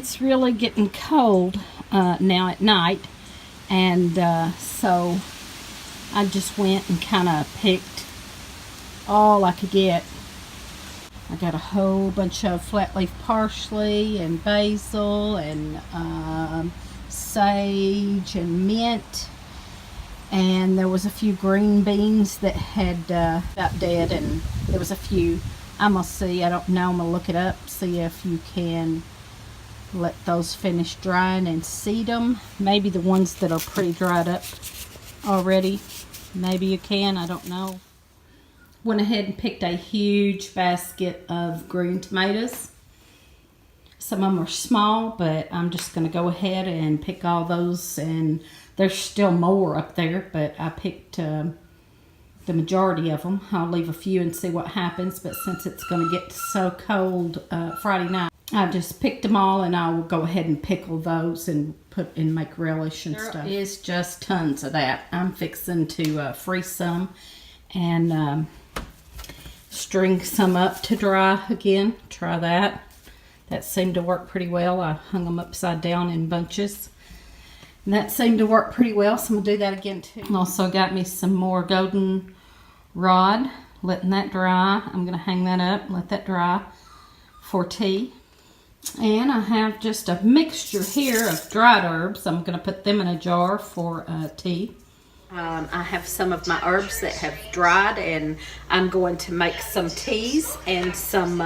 It's really getting cold now at night, and so I just went and kind of picked all I could get. I got a whole bunch of flat leaf parsley and basil and sage and mint, and there was a few green beans that had got dead, and there was a few. I'm gonna see, I don't know, I'm gonna look it up, see if you can let those finish drying and seed them. Maybe the ones that are pretty dried up already, maybe you can, I don't know. Went ahead and picked a huge basket of green tomatoes. Some of them are small, but I'm just going to go ahead and pick all those, and there's still more up there, but I picked the majority of them. I'll leave a few and see what happens, but since it's going to get so cold Friday night, I just picked them all, and I will go ahead and pickle those and put and make relish and stuff. There is just tons of that. I'm fixing to freeze some and string some up to dry again. Try that. That seemed to work pretty well. I hung them upside down in bunches, and that seemed to work pretty well, so I'm going to do that again too. Also got me some more golden rod, letting that dry. I'm going to hang that up, let that dry for tea. And I have just a mixture here of dried herbs. I'm going to put them in a jar for tea. I have some of my herbs that have dried, and I'm going to make some teas and some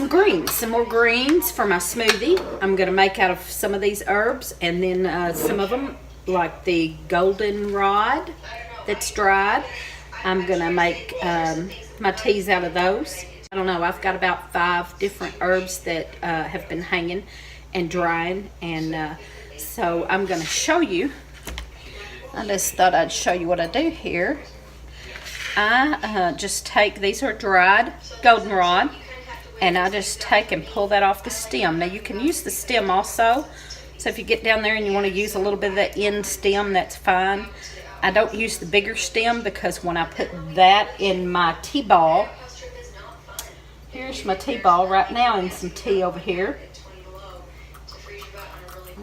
greens, some more greens for my smoothie. I'm going to make out of some of these herbs, and then some of them, like the goldenrod that's dried, I'm going to make my teas out of those. I don't know, I've got about 5 different herbs that have been hanging and drying, and so I'm going to show you. I just thought I'd show you what I do here. I just take, these are dried goldenrod, and I just take and pull that off the stem. Now you can use the stem also, so if you get down there and you want to use a little bit of the end stem, that's fine. I don't use the bigger stem because when I put that in my tea ball, here's my tea ball right now and some tea over here.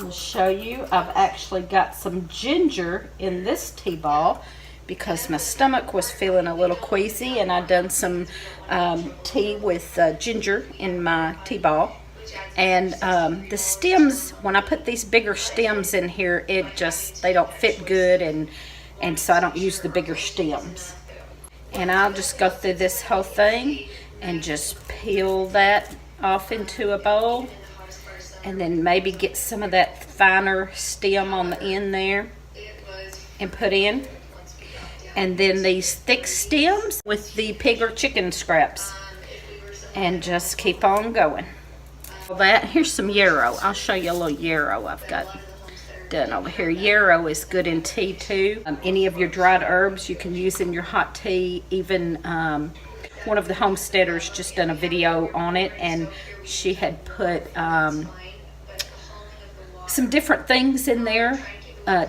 I'll show you. I've actually got some ginger in this tea ball because my stomach was feeling a little queasy, and I've done some tea with ginger in my tea ball. And the stems, when I put these bigger stems in here, they don't fit good, and so I don't use the bigger stems. And I'll just go through this whole thing and just peel that off into a bowl, and then maybe get some of that finer stem on the end there and put in. And then these thick stems with the pig or chicken scraps, and just keep on going. Here's some yarrow. I'll show you a little yarrow I've got done over here. Yarrow is good in tea too. Any of your dried herbs you can use in your hot tea. Even one of the homesteaders just done a video on it, and she had put some different things in there,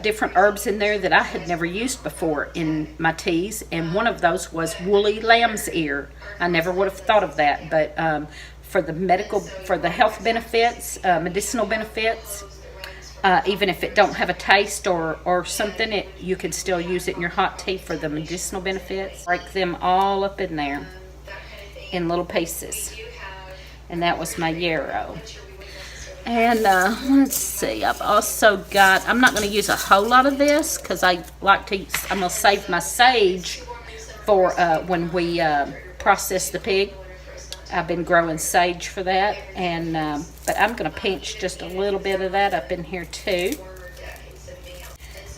different herbs in there that I had never used before in my teas, and one of those was woolly lamb's ear. I never would have thought of that, but for the health benefits, medicinal benefits, even if it don't have a taste or something, you can still use it in your hot tea for the medicinal benefits. Break them all up in there in little pieces, and that was my yarrow. And let's see, I've also got, I'm not going to use a whole lot of this because I'm going to save my sage for when we process the pig. I've been growing sage for that, and but I'm going to pinch just a little bit of that up in here too.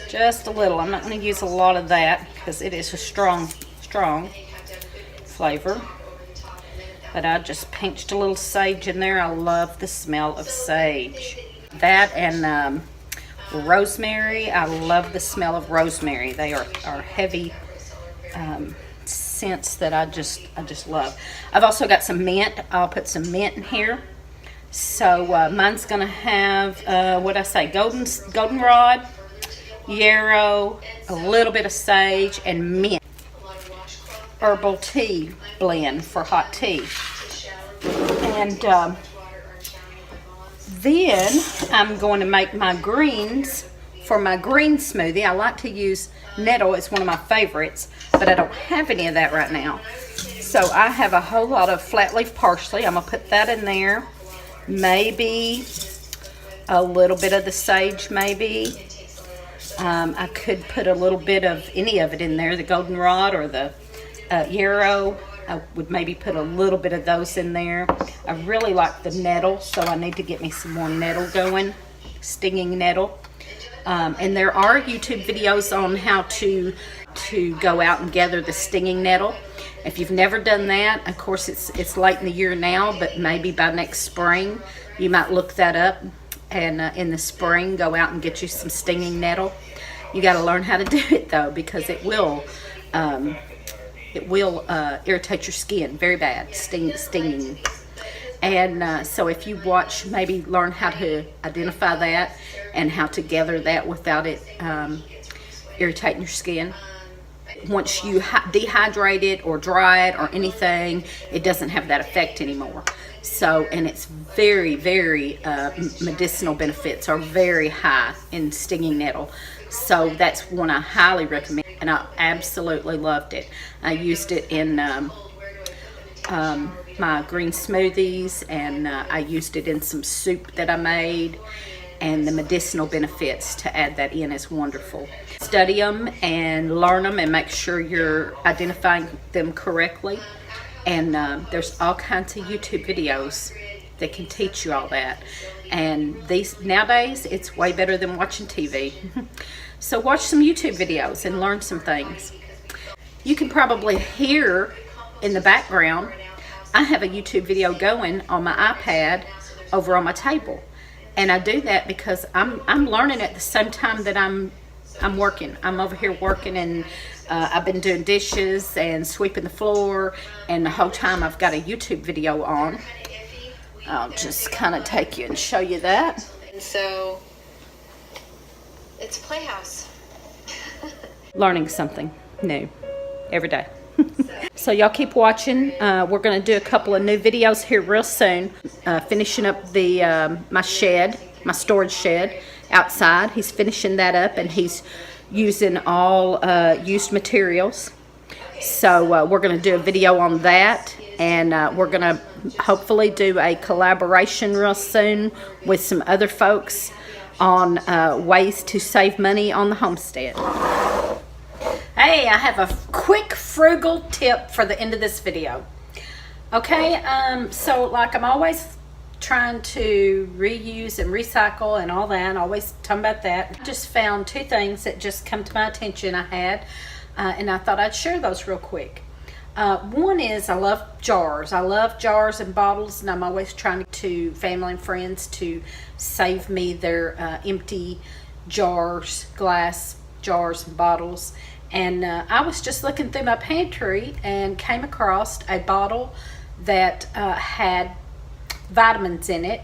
Just a little. I'm not going to use a lot of that because it is a strong flavor. But I just pinched a little sage in there. I love the smell of sage. That and rosemary. I love the smell of rosemary. They are heavy scents that I just love. I've also got some mint. I'll put some mint in here. So mine's gonna have what I say, goldenrod, yarrow, a little bit of sage, and mint. Herbal tea blend for hot tea. And Then I'm going to make my greens for my green smoothie. I like to use nettle. It's one of my favorites, but I don't have any of that right now. So I have a whole lot of flat leaf parsley. I'm going to put that in there. Maybe a little bit of the sage, maybe. I could put a little bit of any of it in there, the goldenrod or the yarrow. I would maybe put a little bit of those in there. I really like the nettle, so I need to get me some more nettle going, stinging nettle. And there are YouTube videos on how to go out and gather the stinging nettle. If you've never done that, of course it's late in the year now, but maybe by next spring you might look that up, and in the spring go out and get you some stinging nettle. You got to learn how to do it though, because it will irritate your skin very bad, stinging. And so if you watch, maybe learn how to identify that and how to gather that without it irritating your skin. Once you dehydrate it or dry it or anything, it doesn't have that effect anymore. So, and it's very, very medicinal benefits are very high in stinging nettle. So that's one I highly recommend, and I absolutely loved it. I used it in my green smoothies, and I used it in some soup that I made, and the medicinal benefits to add that in is wonderful. Study them and learn them and make sure you're identifying them correctly. And there's all kinds of YouTube videos that can teach you all that. And these nowadays, it's way better than watching TV. So watch some YouTube videos and learn some things. You can probably hear in the background, I have a YouTube video going on my iPad over on my table. And I do that because I'm learning at the same time that I'm working. I'm over here working, and I've been doing dishes and sweeping the floor, and the whole time I've got a YouTube video on. I'll just kind of take you and show you that. And so it's a playhouse. Learning something new every day. So y'all keep watching. We're going to do a couple of new videos here real soon. Finishing up the my storage shed outside. He's finishing that up, and he's using all used materials. So we're going to do a video on that, and we're going to hopefully do a collaboration real soon with some other folks on ways to save money on the homestead. Hey, I have a quick frugal tip for the end of this video. Okay, so like I'm always trying to reuse and recycle and all that, always talking about that. I just found two things that just come to my attention I had, and I thought I'd share those real quick. One is I love jars. I love jars and bottles, and I'm always trying to family and friends to save me their empty jars, glass jars and bottles. And I was just looking through my pantry and came across a bottle that had vitamins in it,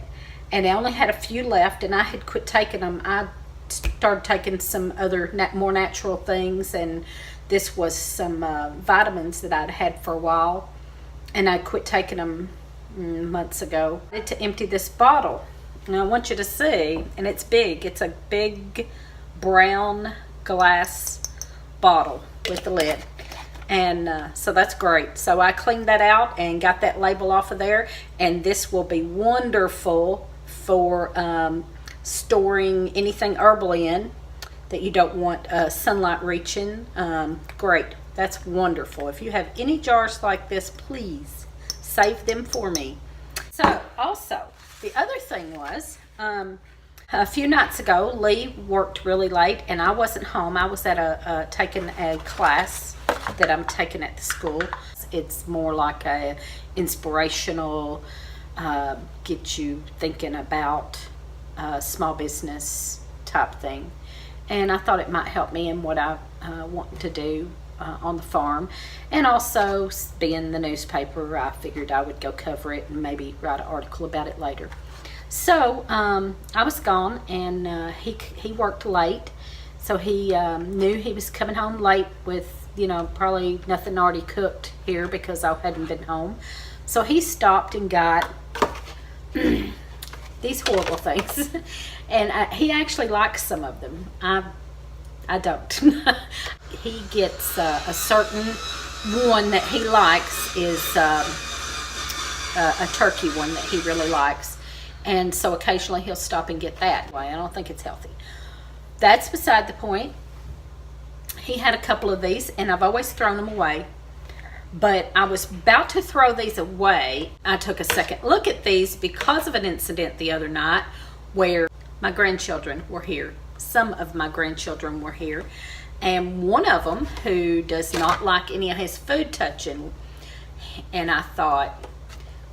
and I only had a few left, and I had quit taking them. I started taking some other more natural things, and this was some vitamins that I'd had for a while, and I quit taking them months ago. I need to empty this bottle, and I want you to see, and it's big. It's a big brown glass bottle with the lid, and so that's great. So I cleaned that out and got that label off of there, and this will be wonderful for storing anything herbal in that you don't want sunlight reaching. Great, that's wonderful. If you have any jars like this, please save them for me. So also the other thing was a few nights ago, Lee worked really late, and I wasn't home. I was at taking a class that I'm taking at the school. It's more like a inspirational, get you thinking about small business type thing. And I thought it might help me in what I want to do on the farm. And also, being the newspaper, I figured I would go cover it and maybe write an article about it later. So I was gone, and he worked late, so he knew he was coming home late with, probably nothing already cooked here because I hadn't been home. So he stopped and got these horrible things. And he actually likes some of them. I don't. He gets a certain one that he likes is a turkey one that he really likes. And so occasionally he'll stop and get that. Well, I don't think it's healthy. That's beside the point. He had a couple of these, and I've always thrown them away. But I was about to throw these away. I took a second look at these because of an incident the other night where my grandchildren were here. Some of my grandchildren were here. And one of them, who does not like any of his food touching, and I thought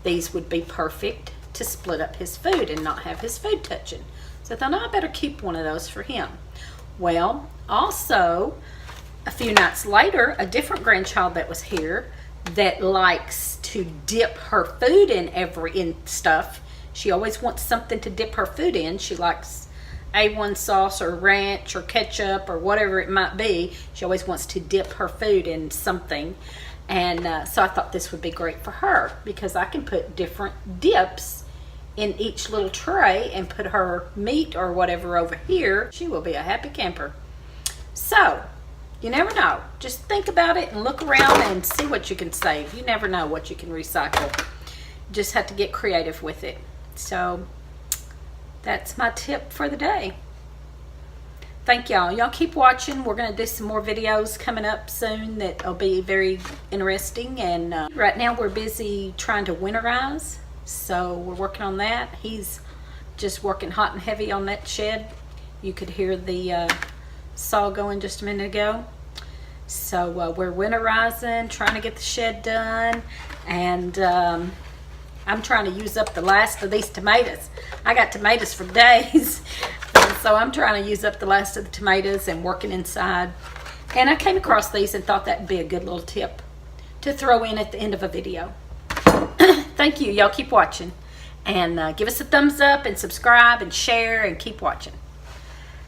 these would be perfect to split up his food and not have his food touching. So I thought, I better keep one of those for him. Well, also, a few nights later, a different grandchild that was here that likes to dip her food in stuff. She always wants something to dip her food in. She likes A1 sauce or ranch or ketchup or whatever it might be. She always wants to dip her food in something. And so I thought this would be great for her because I can put different dips in each little tray and put her meat or whatever over here. She will be a happy camper. So, you never know. Just think about it and look around and see what you can save. You never know what you can recycle. You just have to get creative with it. So, that's my tip for the day. Thank y'all. Y'all keep watching. We're going to do some more videos coming up soon that'll be very interesting. And right now we're busy trying to winterize. So we're working on that. He's just working hot and heavy on that shed. You could hear the saw going just a minute ago. So we're winterizing, trying to get the shed done. And I'm trying to use up the last of these tomatoes. I got tomatoes for days. So I'm trying to use up the last of the tomatoes and working inside. And I came across these and thought that'd be a good little tip to throw in at the end of a video. Thank you. Y'all keep watching. And give us a thumbs up and subscribe and share and keep watching.